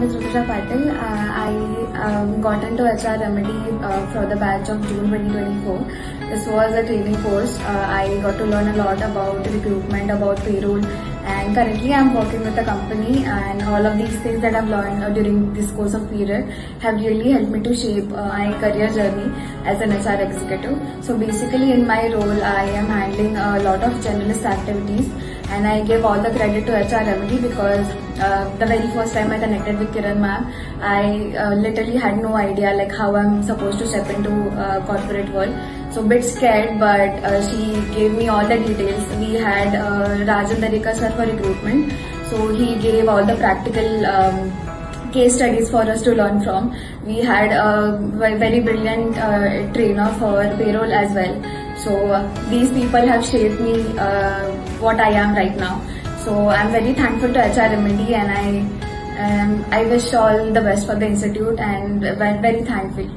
name is Rutuja Patil. I got into HR Remedy for the batch of June 2024. This was a training course. I got to learn a lot about recruitment, about payroll, and currently I'm working with a company, and all of these things that I've learned during this course of period have really helped me to shape my career journey as an HR executive. So basically in my role, I am handling a lot of generalist activities, and I give all the credit to HR Remedy because the very first time I connected with Kiran ma'am, I literally had no idea like how I'm supposed to step into corporate world. So bit scared, but she gave me all the details. We had Rajan Darika sir for recruitment, so he gave all the practical case studies for us to learn from. We had a very brilliant trainer for payroll as well. So these people have shaped me what I am right now. So I'm very thankful to HR Remedy, and I wish all the best for the institute, and very thankful.